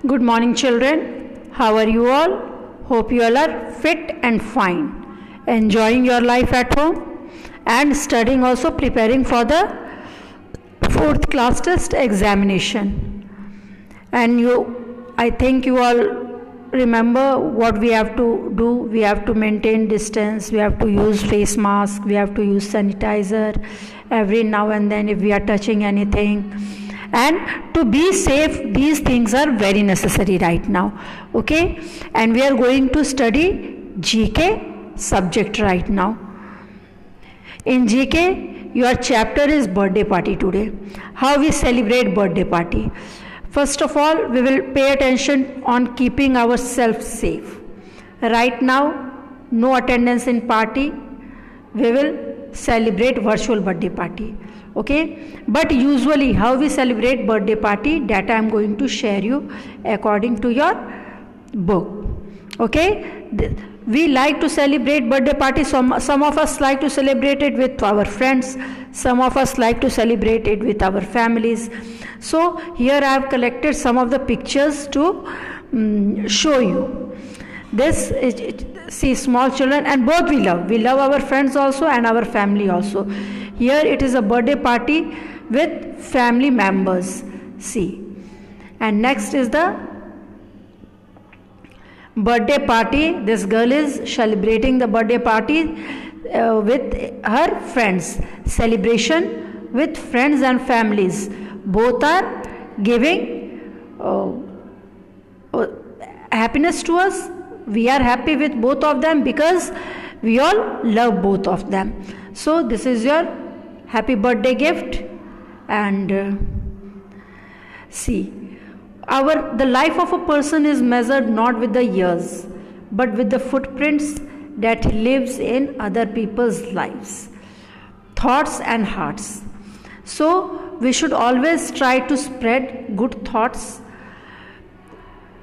Good morning, children. How are you all? Hope you all are fit and fine, enjoying your life at home and studying, also preparing for the fourth class test examination. And I think you all remember what we have to do. We have to maintain distance, we have to use face mask, we have to use sanitizer every now and then if we are touching anything. And to be safe, these things are very necessary right now. Okay, and we are going to study GK subject right now. In GK, your chapter is birthday party today. How we celebrate birthday party. First of all, we will pay attention on keeping ourselves safe. Right now, no attendance in party. We will celebrate virtual birthday party. Okay, but usually how we celebrate birthday party, that I am going to share you according to your book. Okay, we like to celebrate birthday party. Some of us like to celebrate it with our friends, some of us like to celebrate it with our families. So here I have collected some of the pictures to show you. This is, see, small children, and both we love our friends also and our family also. Here it is a birthday party with family members, see. And next is the birthday party. This girl is celebrating the birthday party with her friends. Celebration with friends and families. Both are giving happiness to us. We are happy with both of them because we all love both of them. So this is your happy birthday gift. And see, the life of a person is measured not with the years but with the footprints that lives in other people's lives, thoughts and hearts. So we should always try to spread good thoughts,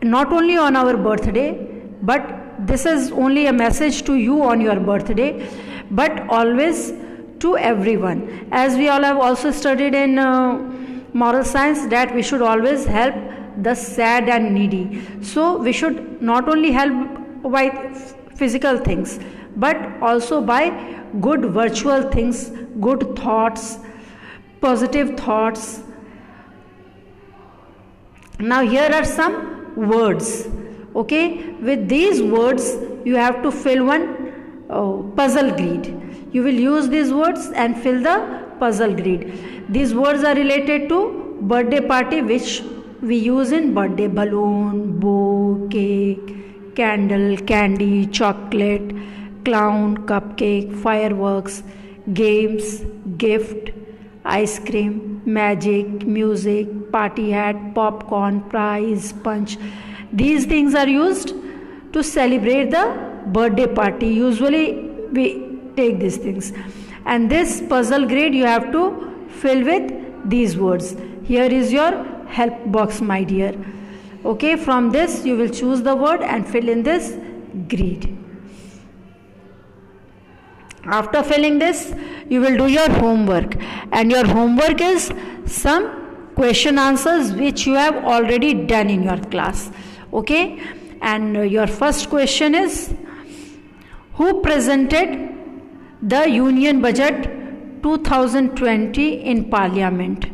not only on our birthday, but this is only a message to you on your birthday, but always to everyone. As we all have also studied in moral science, that we should always help the sad and needy. So we should not only help by physical things, but also by good virtual things, good thoughts, positive thoughts. Now here are some words. Okay, with these words you have to fill one puzzle grid. You will use these words and fill the puzzle grid. These words are related to birthday party, which we use in birthday: balloon, bow, cake, candle, candy, chocolate, clown, cupcake, fireworks, games, gift, ice cream, magic, music, party hat, popcorn, prize, punch. These things are used to celebrate the birthday party. Usually we take these things, and this puzzle grid you have to fill with these words. Here is your help box, my dear. Okay, from this you will choose the word and fill in this grid. After filling this, you will do your homework, and your homework is some question answers which you have already done in your class. Okay, and your first question is, who presented the Union Budget 2020 in Parliament?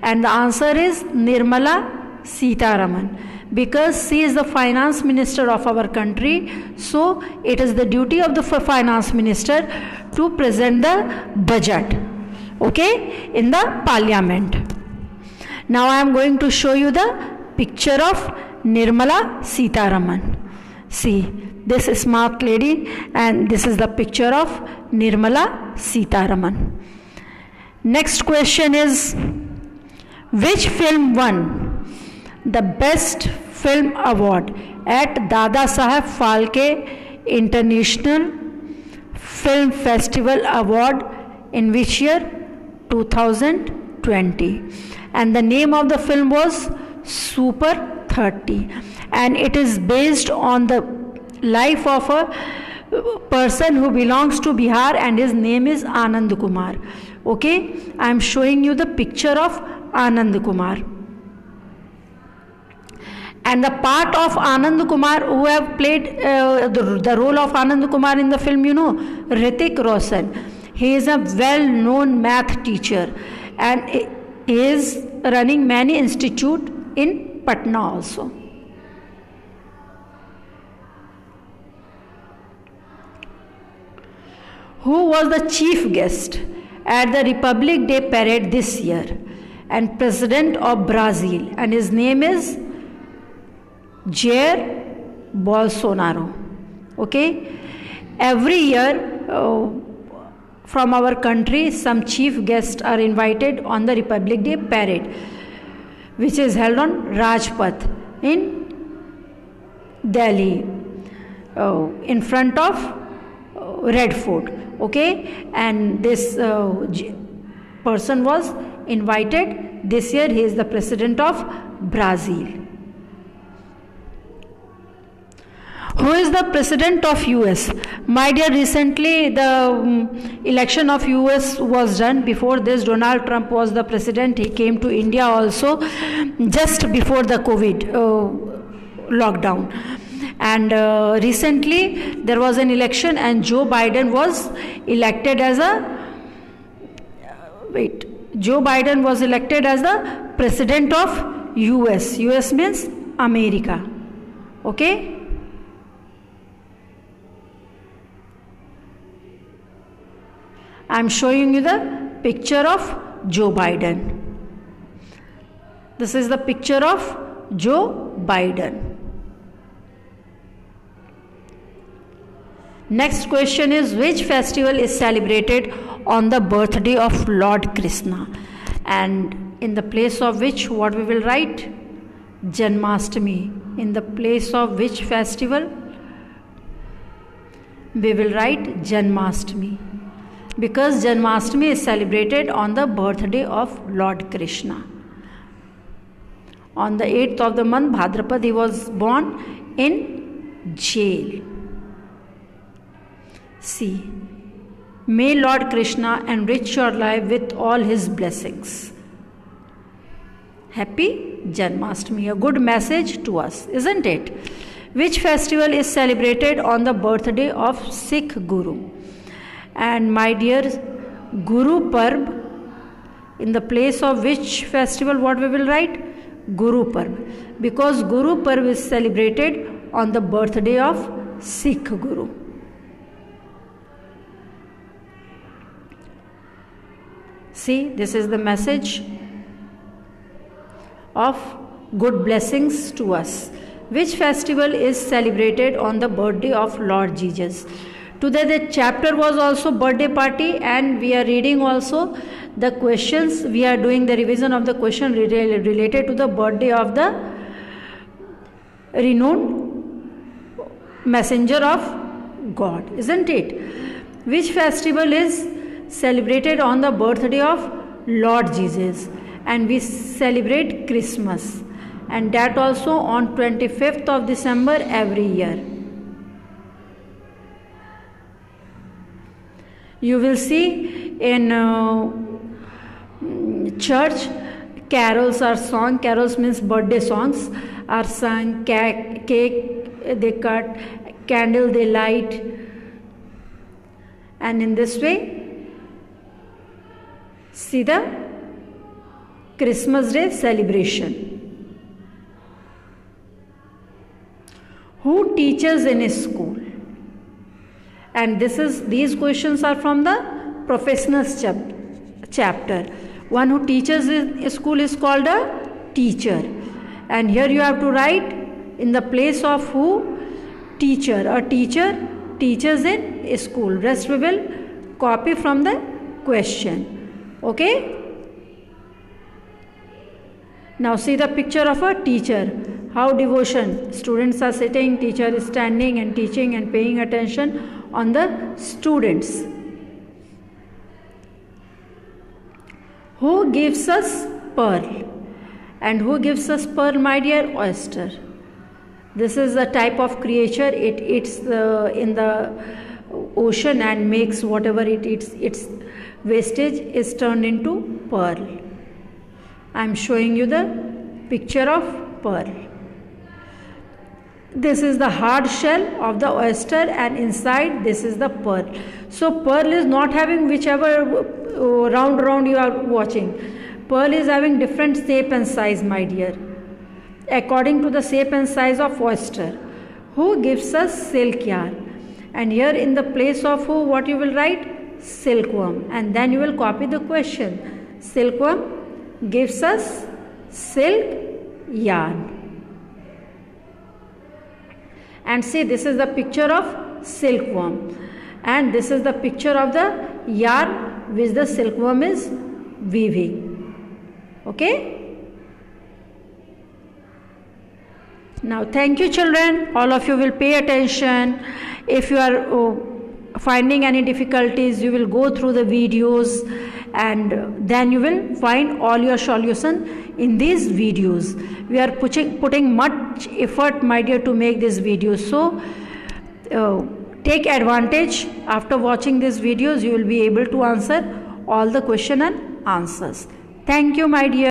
And the answer is Nirmala Sitharaman, because she is the finance minister of our country. So it is the duty of the finance minister to present the budget, okay, in the Parliament. Now I am going to show you the picture of Nirmala Sitharaman. See, this is smart lady, and this is the picture of Nirmala Sitharaman. Next question is, which film won the Best Film Award at Dada Saheb Phalke International Film Festival Award in which year? 2020. And the name of the film was Super 30, and it is based on the life of a person who belongs to Bihar, and his name is Anand Kumar. Okay, I am showing you the picture of Anand Kumar. And the part of Anand Kumar, who have played the role of Anand Kumar in the film, Hrithik Roshan. He is a well-known math teacher and he is running many institutes in Patna also. Who was the chief guest at the Republic Day parade this year? And President of Brazil, and his name is Jair Bolsonaro. Okay, every year from our country some chief guests are invited on the Republic Day parade, which is held on Rajpath in Delhi, in front of Red Fort. Okay, and this person was invited this year. He is the president of Brazil. Who is the president of US? My dear, recently the election of US was done. Before this, Donald Trump was the president. He came to India also just before the COVID lockdown. And recently there was an election and Joe Biden was elected as Joe Biden was elected as the president of US. US means America. Okay. I am showing you the picture of Joe Biden. This is the picture of Joe Biden. Next question is, which festival is celebrated on the birthday of Lord Krishna? And in the place of which, what we will write? Janmashtami. In the place of which festival? We will write Janmashtami. Because Janmashtami is celebrated on the birthday of Lord Krishna. On the 8th of the month, Bhadrapad, he was born in jail. See, may Lord Krishna enrich your life with all his blessings. Happy Janmashtami, a good message to us, isn't it? Which festival is celebrated on the birthday of Sikh Guru? And my dear, Guru Parv, in the place of which festival, what we will write? Guru Parv. Because Guru Parv is celebrated on the birthday of Sikh Guru. See, this is the message of good blessings to us. Which festival is celebrated on the birthday of Lord Jesus? Today the chapter was also birthday party, and we are reading also the questions. We are doing the revision of the question related to the birthday of the renowned messenger of God, isn't it? Which festival is celebrated on the birthday of Lord Jesus? And we celebrate Christmas, and that also on 25th of December every year. You will see in church, carols are sung. Carols means birthday songs are sung. Cake they cut, candle they light, and in this way see the Christmas Day celebration. Who teaches in a school? And these questions are from the professionals chapter. One who teaches in a school is called a teacher. And here you have to write in the place of who? Teacher. A teacher teaches in a school. Rest we will copy from the question. Okay? Now see the picture of a teacher. How devotion. Students are sitting, teacher is standing and teaching and paying attention on the students. Who gives us pearl? And who gives us pearl, my dear? Oyster. This is a type of creature. It eats in the ocean and makes whatever it eats, its wastage is turned into pearl. I am showing you the picture of pearl. this is the hard shell of the oyster, and inside this is the pearl. So pearl is not having whichever round you are watching. Pearl is having different shape and size, my dear, according to the shape and size of oyster. Who gives us silk yarn? And here in the place of who, what you will write? Silkworm. And then you will copy the question. Silkworm gives us silk yarn. And see, this is the picture of silkworm, and this is the picture of the yarn which the silkworm is weaving. Okay. Now thank you, children. All of you will pay attention. If you are finding any difficulties, you will go through the videos, and then you will find all your solution in these videos. We are putting much effort, my dear, to make this video. So take advantage. After watching these videos, you will be able to answer all the question and answers. Thank you, my dear.